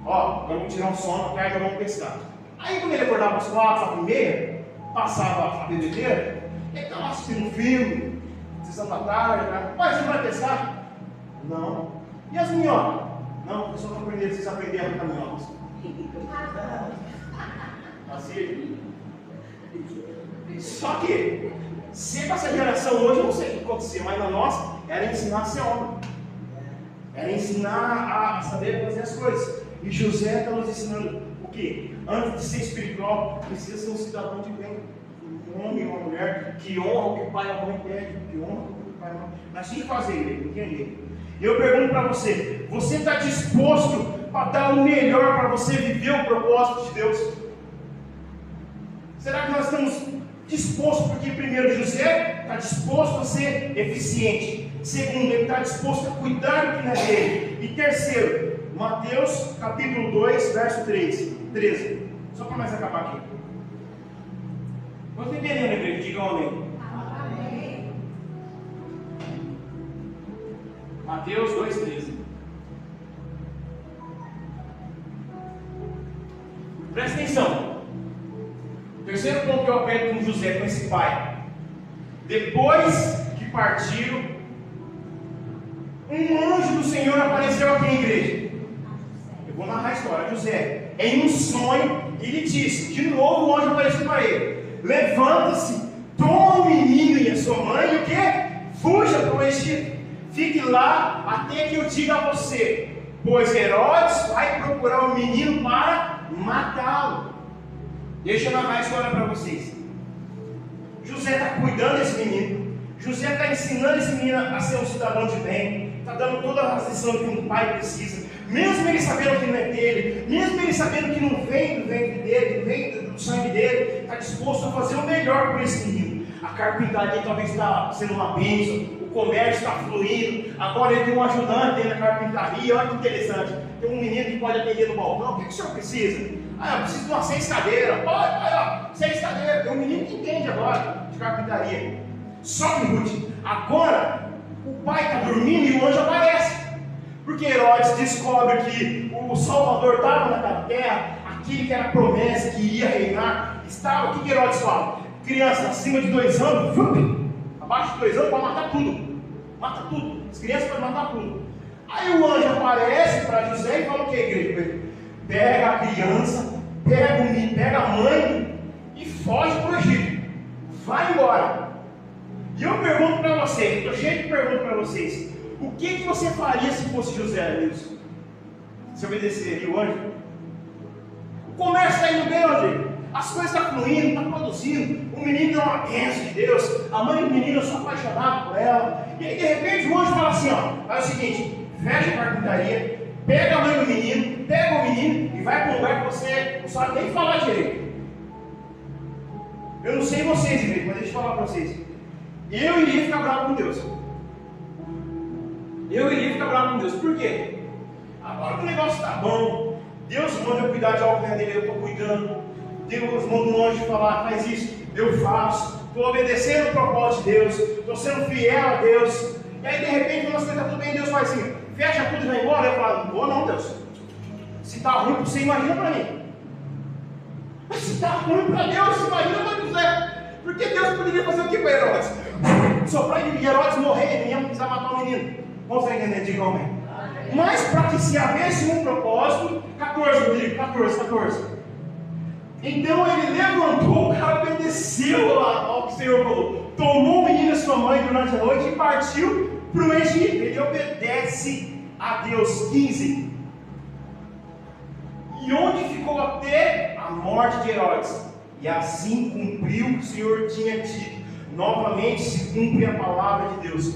Ó, vamos tirar um sono, carga, vamos pescar. Aí quando ele acordava às 4h30, passava a bebedeira, ele estava assistindo um filme, sessão da tarde, né? Pai, você vai pescar? Não. E as minhocas? Não, eu só estou aprendendo, vocês aprenderam a arrancar minhocas. Assim. Só que, se com essa geração hoje, eu não sei o que acontecia, mas na nossa, era ensinar a ser homem. Era ensinar a saber fazer as coisas. E José está nos ensinando o quê? Antes de ser espiritual, precisa ser um cidadão de bem. Um homem e uma mulher que honra o que o pai e a mãe pedem, que honra o que o pai e a mãe. Mas tem que fazer ele, entender. E eu pergunto para você está disposto para dar o melhor para você viver o propósito de Deus? Será que nós estamos dispostos? Porque primeiro, José está disposto a ser eficiente. Segundo, ele está disposto a cuidar do que não é dele. E terceiro, Mateus capítulo 2, verso 13. Só para nós acabar aqui. Quanto entendendo, igreja? Diga um amém. Amém. Mateus 2,13. Presta atenção. O terceiro ponto que eu aprendo com José, com esse pai. Depois que partiram, um anjo do Senhor apareceu aqui na igreja. Eu vou narrar a história. José, em um sonho, ele disse, de novo o anjo apareceu para ele: levanta-se, toma o menino e a sua mãe, e o que? Fuja para o Egito. Fique lá até que eu diga a você, pois Herodes vai procurar o menino para matá-lo. Deixa eu narrar a história para vocês. José está cuidando desse menino. José está ensinando esse menino a ser um cidadão de bem. Está dando todas as lições que um pai precisa. Mesmo ele sabendo que não é dele, mesmo ele sabendo que não vem do ventre dele, não vem do sangue dele, está disposto a fazer o melhor por esse menino. A carpintaria talvez está sendo uma bênção, o comércio está fluindo, agora ele tem um ajudante dentro da carpintaria. Olha que interessante, tem um menino que pode atender no balcão. O que o senhor precisa? Ah, eu preciso de umas 6 cadeiras. Olha, 6 cadeiras. Tem um menino que entende agora de carpintaria. Só que, Ruth, agora o pai está dormindo e o anjo aparece. Porque Herodes descobre que o Salvador estava naquela terra, aquele que era a promessa, que ia reinar, estava. O que Herodes fala? Criança acima de 2 anos, abaixo de 2 anos, pode matar tudo. Mata tudo. As crianças podem matar tudo. Aí o anjo aparece para José e fala o que, igreja? Pega a criança, pega o menino, pega a mãe e foge para o Egito. Vai embora. E eu pergunto para vocês, estou cheio de perguntas para vocês. O que você faria se fosse José, Nilson? Se obedeceria o anjo? O comércio está indo bem, André. As coisas estão fluindo, está produzindo. O menino é uma bênção de Deus. A mãe do menino, eu sou apaixonado por ela. E aí, de repente, o anjo fala assim: ó, faz o seguinte, fecha a carpintaria, pega a mãe do menino, pega o menino e vai para um lugar que você não sabe nem falar direito. Eu não sei vocês, igreja, mas deixa eu falar para vocês. Eu iria ficar bravo com Deus. Por quê? Agora que o negócio está bom, Deus manda eu cuidar de algo dele, eu estou cuidando. Deus manda um anjo falar, faz isso, eu faço. Estou obedecendo o propósito de Deus, estou sendo fiel a Deus. E aí de repente, quando as coisas estão tudo bem, Deus faz assim, fecha tudo e vai embora. Eu falo, não vou não, Deus. Se está ruim para você, imagina para mim. Mas se está ruim para Deus, imagina para José. Porque Deus poderia fazer o que com Herodes? Soprar e Herodes morrer, ele ia precisar matar o menino. Vamos entender, diga amém. Mas para que se havesse um propósito, 14, eu digo, 14. Então ele levantou, o cara obedeceu ao que o Senhor falou. Tomou o menino e sua mãe durante a noite e partiu para o Egito. Ele obedece a Deus. 15. E onde ficou até a morte de Herodes. E assim cumpriu o que o Senhor tinha dito. Novamente se cumpre a palavra de Deus.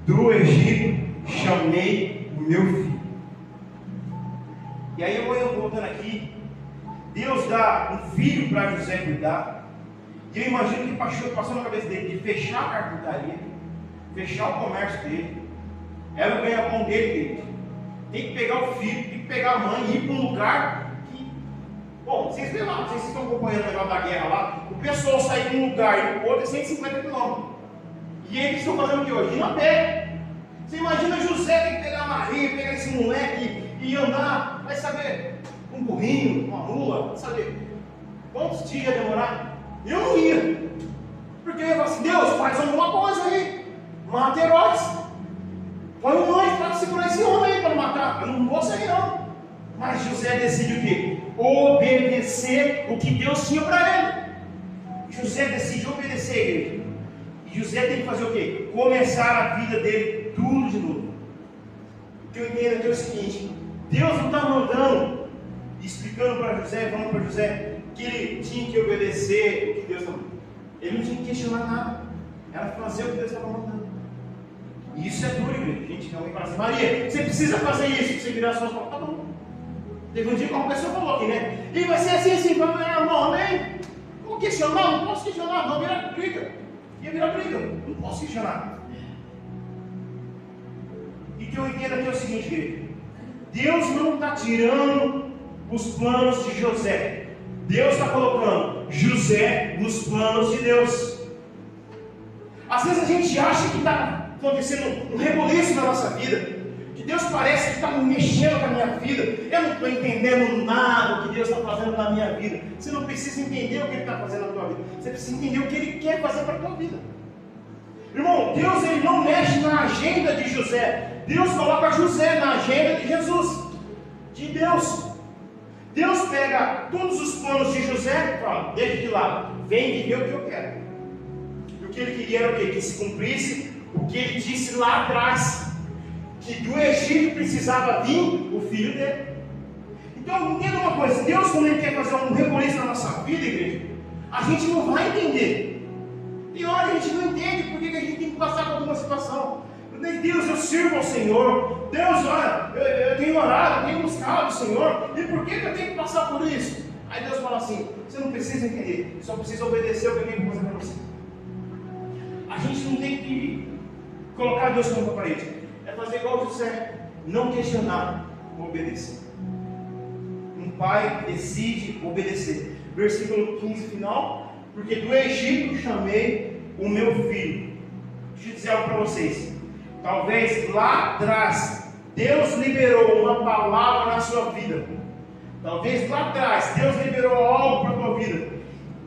Do Egito chamei o meu filho. E aí eu vou voltando aqui. Deus dá um filho para José cuidar. E eu imagino que passou na cabeça dele de fechar a carpintaria, fechar o comércio dele. Era o ganha-pão dele. Tem que pegar o filho, tem que pegar a mãe e ir para um lugar que... Bom, vocês vêem lá, vocês estão acompanhando o negócio da guerra lá. O pessoal sair de um lugar e do outro é 150 quilômetros. E eles estão fazendo o que hoje? Indo a pé. Você imagina José tem que pegar a Maria, pegar esse moleque e andar, vai saber, um burrinho, uma mula, vai saber quantos dias ia demorar? Eu não ia. Porque eu ia falar assim, Deus, faz alguma coisa aí. Mata Herodes. Põe um anjo para segurar esse homem aí para matar. Eu não vou sair não. Mas José decide o quê? Obedecer o que Deus tinha para ele. José decide obedecer a igreja. E José tem que fazer o quê? Começar a vida dele tudo de novo. O que eu entendo aqui é o seguinte: Deus não está mandando, explicando para José, falando para José que ele tinha que obedecer o que Deus estava mandando. Ele não tinha que questionar nada. Era fazer o que Deus estava mandando. E isso é duro, igreja. A gente realmente fala assim, Maria, você precisa fazer isso. Você virar as suas palavras, tá bom. Teve um dia que uma pessoa falou aqui, né? E vai ser assim, não, amém? Vou questionar? Não posso questionar, não, virar briga. Ia virar briga, não posso questionar. E que eu entendo aqui é o seguinte, igreja. Deus não está tirando os planos de José. Deus está colocando José nos planos de Deus. Às vezes a gente acha que está acontecendo um rebuliço na nossa vida. Que Deus parece que está mexendo com a minha vida. Eu não estou entendendo nada do que Deus está fazendo na minha vida. Você não precisa entender o que Ele está fazendo na tua vida. Você precisa entender o que Ele quer fazer para a tua vida. Irmão, Deus ele não mexe na agenda de José. Deus coloca José na agenda de Jesus. De Deus. Deus pega todos os planos de José e fala, deixa de lado, vem viver o que eu quero. E o que ele queria era o quê? Que se cumprisse o que ele disse lá atrás. Que do Egito precisava vir o filho dele. Então, entenda uma coisa, Deus quando Ele quer fazer um rebuliço na nossa vida, igreja, a gente não vai entender. Tem hora que a gente não entende porque a gente tem que passar por alguma situação. Deus, eu sirvo ao Senhor. Deus, olha, eu tenho orado, eu tenho buscado o Senhor. E por que eu tenho que passar por isso? Aí Deus fala assim, você não precisa entender, só precisa obedecer o que eu tenho que fazer para você. A gente não tem que colocar Deus contra a parede. É fazer igual José, não questionar, obedecer. Um pai decide obedecer. Versículo 15 final, porque do Egito chamei o meu filho. Deixa eu dizer algo para vocês. Talvez lá atrás Deus liberou uma palavra na sua vida. Talvez lá atrás Deus liberou algo para a tua vida.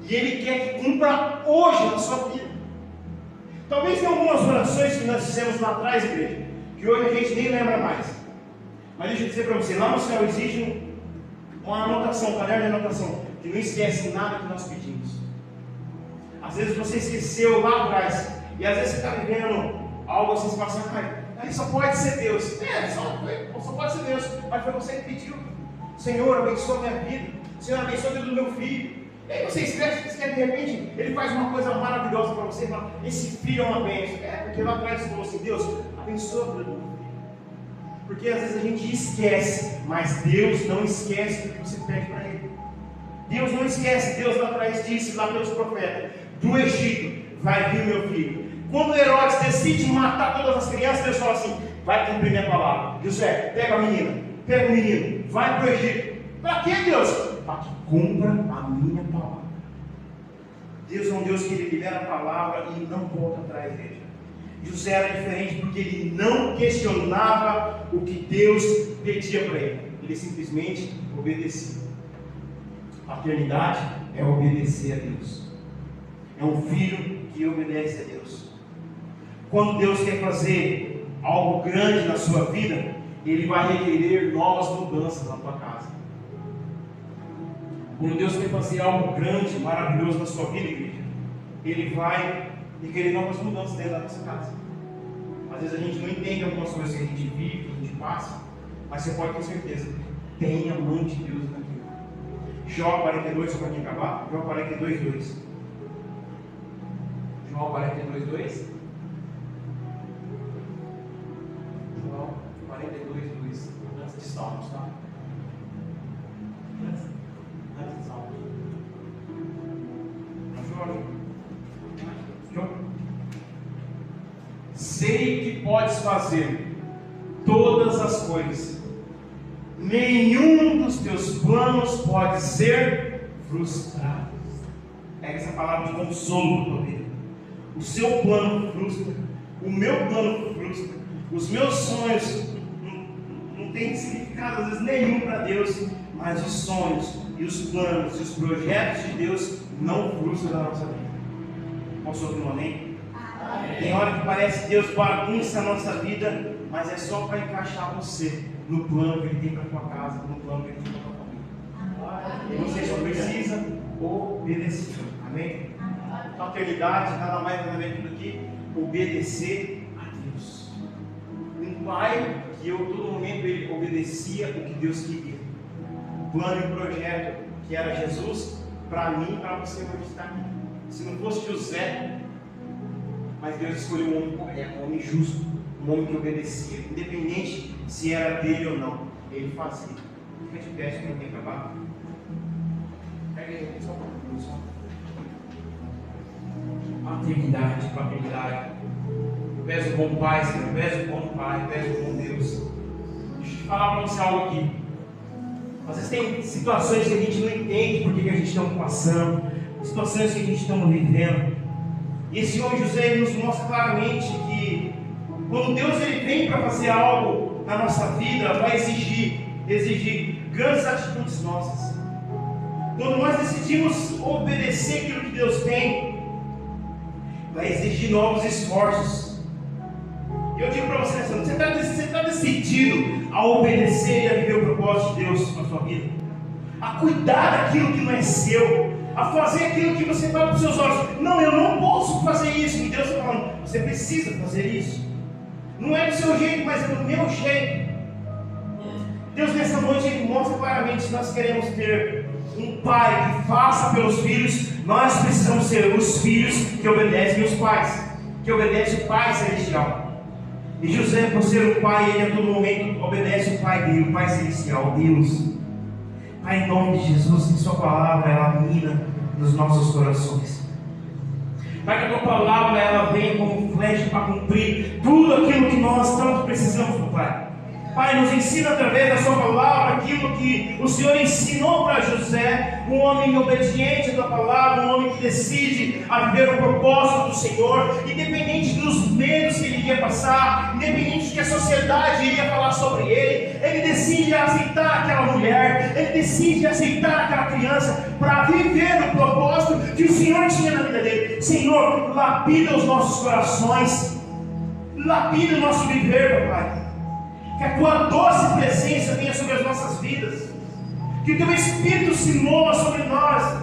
E Ele quer que cumpra hoje na sua vida. Talvez tenha algumas orações que nós fizemos lá atrás, igreja, que hoje a gente nem lembra mais. Mas deixa eu dizer para você, lá no céu existe uma anotação, um caderno de anotação, que não esquece nada que nós pedimos. Às vezes você esqueceu lá atrás, e às vezes você está vivendo algo assim, você fala assim, aí só pode ser Deus. Só pode ser Deus, mas foi você que pediu. Senhor, abençoa a minha vida. Senhor, abençoa a vida do meu filho. E aí você esquece, de repente, Ele faz uma coisa maravilhosa para você e fala, esse filho é uma bênção. Porque lá atrás você falou assim, Deus, abençoa a vida do meu filho. Porque às vezes a gente esquece, mas Deus não esquece do que você pede para Ele. Deus não esquece, Deus lá atrás disse, lá pelos profetas, do Egito vai vir meu filho. Quando Herodes decide matar todas as crianças, Deus fala assim, vai cumprir minha palavra. José, pega a menina, pega o menino, vai para o Egito. Para quê, Deus? Para que cumpra a minha palavra. Deus é um Deus que Ele libera a palavra e não volta atrás dele. José era diferente porque ele não questionava o que Deus pedia para ele. Ele simplesmente obedecia. Paternidade é obedecer a Deus. É um filho que obedece a Deus. Quando Deus quer fazer algo grande na sua vida, Ele vai requerer novas mudanças na tua casa. Quando Deus quer fazer algo grande, maravilhoso na sua vida, igreja, Ele vai requerer novas mudanças dentro da nossa casa. Às vezes a gente não entende algumas coisas que a gente vive, que a gente passa, mas você pode ter certeza, tem a mão de Deus naquilo. Jó 42, só para mim acabar, Jó 42, 2. Jó 42, 2. Jó 42, 2. Antes de Salmos, tá? Antes de Salmos. Jó. Sei que podes fazer todas as coisas. Nenhum dos teus planos pode ser frustrado. Pega essa palavra de consolo para tua vida. O seu plano frustra. O meu plano frustra. Os meus sonhos não têm significado às vezes nenhum para Deus. Mas os sonhos e os planos e os projetos de Deus não frustram da nossa vida. Posso ouvir um amém? Tem hora que parece que Deus bagunça a nossa vida, mas é só para encaixar você no plano que Ele tem para a tua casa, no plano que Ele tem para a tua família. E você só precisa obedecer. Amém? Paternidade, nada mais nada menos do que obedecer a Deus. Um pai que eu, todo momento, ele obedecia o que Deus queria. O plano e o projeto que era Jesus, para mim e para você hoje está aqui. Se não fosse José, mas Deus escolheu um homem correto, um homem justo, um homem que obedecia, independente se era dele ou não, ele fazia. Fica de pé, se não tem trabalho. Pega aí, só para paternidade, paternidade. Tu és o bom pai, Senhor, tu és o bom pai, tu és o bom Deus. Deixa eu te falar para você algo aqui. Às vezes tem situações que a gente não entende porque que a gente está passando, situações que a gente está vivendo. E esse homem José ele nos mostra claramente que quando Deus ele vem para fazer algo na nossa vida, vai exigir grandes atitudes nossas. Quando nós decidimos obedecer aquilo que Deus tem, vai exigir novos esforços. E eu digo para você, você está decidido a obedecer e a viver o propósito de Deus na sua vida, a cuidar daquilo que não é seu, a fazer aquilo que você fala para os seus olhos. Não, eu não posso fazer isso. E Deus está falando, você precisa fazer isso. Não é do seu jeito, mas é do meu jeito. Deus nessa noite ele mostra claramente, se nós queremos ter um pai que faça pelos filhos, nós precisamos ser os filhos que obedecem os pais, que obedecem o Pai Celestial. E José, por ser um pai, ele a todo momento obedece o Pai dele, o Pai Celestial, Deus. Pai, em nome de Jesus, que Sua palavra ela mina nos nossos corações. Pai, que a Tua palavra ela venha como flecha para cumprir tudo aquilo que nós tanto precisamos do Pai. Pai, nos ensina através da Sua palavra aquilo que o Senhor ensinou para José, um homem obediente à Tua palavra, um homem que decide a viver o propósito do Senhor, independente dos medos que ele iria passar, independente do que a sociedade iria falar sobre ele decide aceitar aquela mulher, ele decide aceitar aquela criança para viver o propósito que o Senhor tinha na vida dele. Senhor, lapida os nossos corações, lapida o nosso viver, Pai. Que a Tua doce presença venha sobre as nossas vidas. Que o Teu Espírito se mova sobre nós.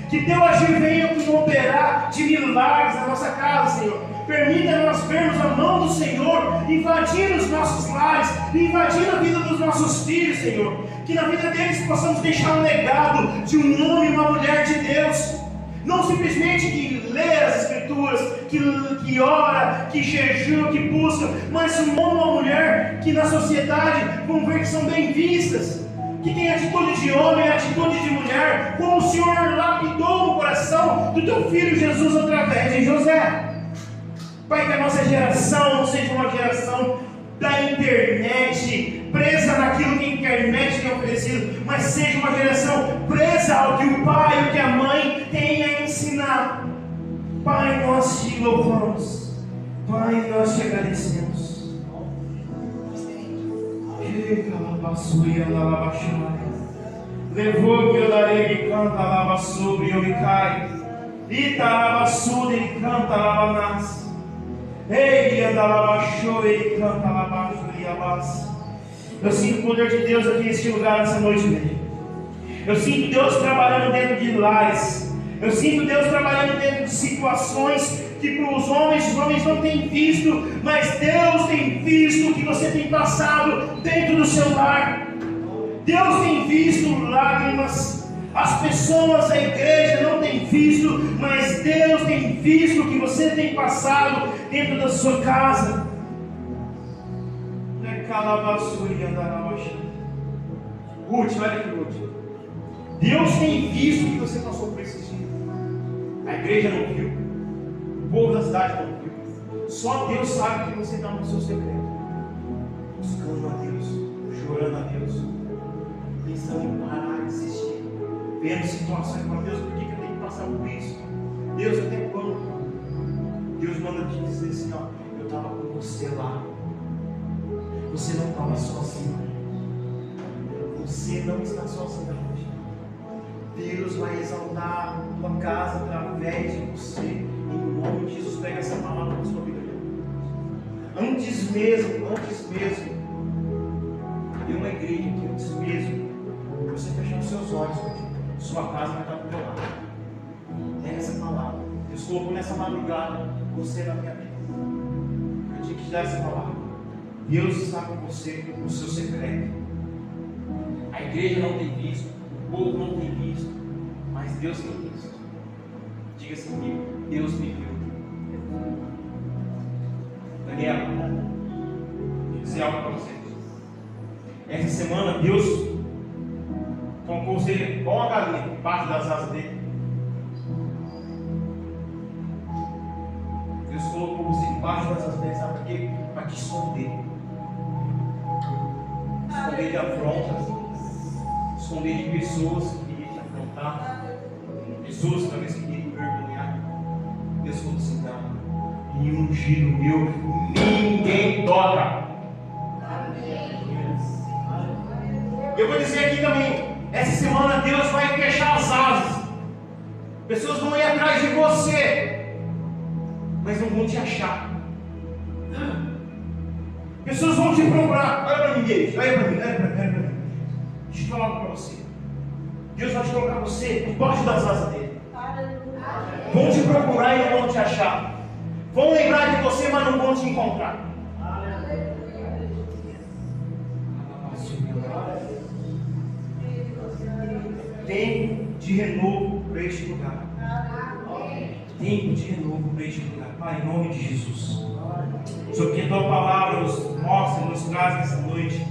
Que Teu agir venha operar de milagres na nossa casa, Senhor. Permita nós vermos a mão do Senhor invadindo os nossos lares, invadindo a vida dos nossos filhos, Senhor. Que na vida deles possamos deixar um legado de um homem e uma mulher de Deus. Não simplesmente que lê as Escrituras, que ora, que jejua, que busca, mas um homem e uma mulher que na sociedade vão ver que são bem vistas, que tem atitude de homem, atitude de mulher, como o Senhor lapidou no coração do Teu Filho Jesus através de José. Pai, que a nossa geração não seja uma geração da internet, presa naquilo que a internet tem oferecido, mas seja uma geração presa ao que o pai, o que a mãe tem a ensinar. Pai, nós Te louvamos, Pai, nós te agradecemos. Levou que eu darei, me canta, lava sobre, eu me cai. Ita lava sul, ele canta, lava nas. Ei, anda lava show, ele canta, lava e abas. Eu sinto o poder de Deus aqui neste lugar, nessa noite, mesmo. Eu sinto Deus trabalhando dentro de lares. Eu sinto Deus trabalhando dentro de situações que para os homens não têm visto, mas Deus tem visto o que você tem passado dentro do seu lar. Deus tem visto lágrimas, as pessoas, a igreja não tem visto, mas Deus tem visto o que você tem passado dentro da sua casa. Ruth, olha aqui, Ruth. Deus tem visto o que você passou por esses dias. A igreja não viu, o povo da cidade não viu. Só Deus sabe que você está no seu secreto, buscando a Deus, chorando a Deus, pensando em parar, insistir, vendo situações para Deus, por que eu tenho que passar por isso? Deus, até quando? Deus manda te dizer assim, ó, eu estava com você lá. Você não estava sozinho. Você não está sozinho hoje. Deus vai exaltar a tua casa através de você. Em nome de Jesus, pega essa palavra na sua vida. Antes mesmo, tem uma igreja aqui, antes mesmo, você fechar os seus olhos, sua casa vai estar do teu lado. Pega essa palavra. Deus colocou nessa madrugada você na minha vida. Eu tinha que te dar essa palavra. Deus está com você no seu secreto. A igreja não tem visto, o povo não tem visto, mas Deus tem visto. Diga assim comigo, Deus me viu. Daniel, vou dizer algo para vocês. Essa semana Deus colocou você igual uma galinha embaixo das asas dele. Deus colocou você embaixo das asas dele, sabe para quê? Para te esconder. Esconder de afrontas, esconder de pessoas que queriam te afrontar, pessoas que talvez queriam te envergonhar. Deus falou assim: não, e ungido meu, ninguém toca. Eu vou dizer aqui também, essa semana Deus vai fechar as asas. Pessoas vão ir atrás de você, mas não vão te achar. Pessoas vão te procurar. Olha para mim, Deus. Olha para mim. Deixa eu falar algo para você. Deus vai te colocar você debaixo das asas dele. Vão te procurar e não vão te achar. Vão lembrar de você, mas não vão te encontrar. Tempo de renovo para este lugar. Tempo de renovo para este lugar. Pai, em nome de Jesus. Senhor, que a tua palavra nos mostre, nos traz nessa noite.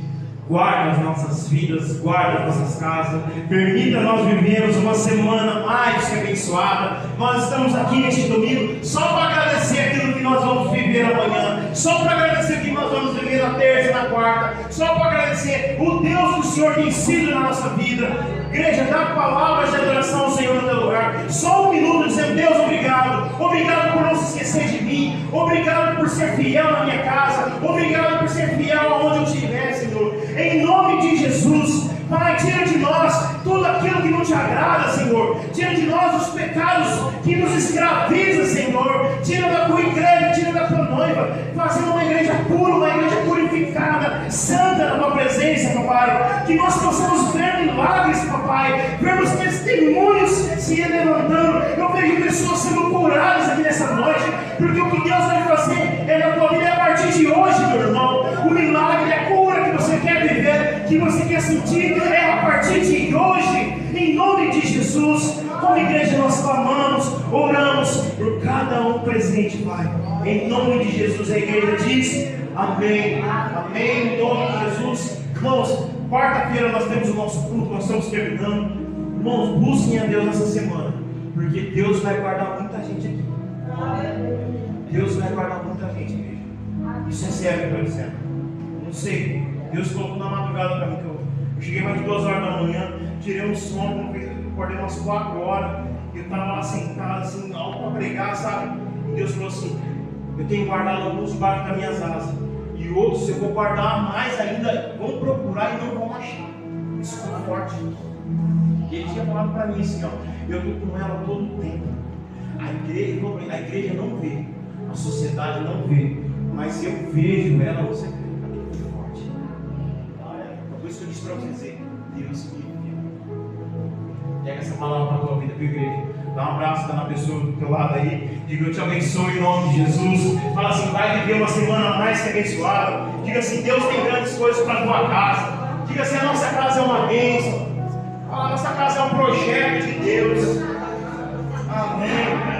Guarda as nossas vidas, guarda as nossas casas. Permita nós vivermos uma semana mais que abençoada. Nós estamos aqui neste domingo só para agradecer aquilo que nós vamos viver amanhã. Só para agradecer o que nós vamos viver na terça e na quarta. Só para agradecer o Deus que o Senhor tem sido na nossa vida. Igreja, dá palavras de adoração ao Senhor no teu lugar. Só um minuto dizendo: Deus, obrigado. Obrigado por não se esquecer de mim. Obrigado por ser fiel na minha casa. Obrigado por ser fiel aonde eu estiver, Senhor. Em nome de Jesus, Pai, tira de nós tudo aquilo que não te agrada, Senhor. Tira de nós os pecados que nos escravizam, Senhor. Tira da tua igreja, tira da tua noiva. Fazendo uma igreja pura, uma igreja purificada, santa na tua presença, papai. Que nós possamos ver milagres, papai. Vermos testemunhos se levantando. Eu vejo pessoas sendo curadas aqui nessa noite. Porque o que Deus vai fazer é na tua vida a partir de hoje, meu irmão. O milagre, a cura que você quer viver, que você quer sentir, é a partir de hoje. Em nome de Jesus, como igreja nós clamamos, oramos por cada um presente, Pai. Em nome de Jesus, a igreja diz amém. Amém. Em nome de Jesus. Irmãos, quarta-feira nós temos o nosso culto, nós estamos terminando. Irmãos, busquem a Deus nessa semana, porque Deus vai guardar muita gente aqui. Deus vai guardar muita gente, igreja. Isso é sério que eu estou dizendo. Não sei, Deus colocou na madrugada para mim que eu cheguei mais de 2 horas da manhã, tirei um sono, acordei umas 4 horas, eu estava lá sentado, assim, alto para pregar, sabe? E Deus falou assim: Eu tenho guardado alguns debaixo das minhas asas. E outros, se eu vou guardar mais ainda, vão procurar e não vão achar. Isso foi forte. E ele tinha falado para mim assim, ó, eu estou com ela todo o tempo. A igreja não vê, a sociedade não vê, mas eu vejo ela, você vê. Aquilo foi forte. Por isso que eu disse para você dizer, Deus me viu. Pega essa palavra para a tua vida, viu, igreja? Dá um abraço, está na pessoa do teu lado aí. Diga, eu te abençoe em nome de Jesus. Fala assim, vai viver uma semana mais que abençoada. Diga assim, Deus tem grandes coisas para a tua casa. Diga assim, a nossa casa é uma bênção. A nossa casa é um projeto de Deus. Amém.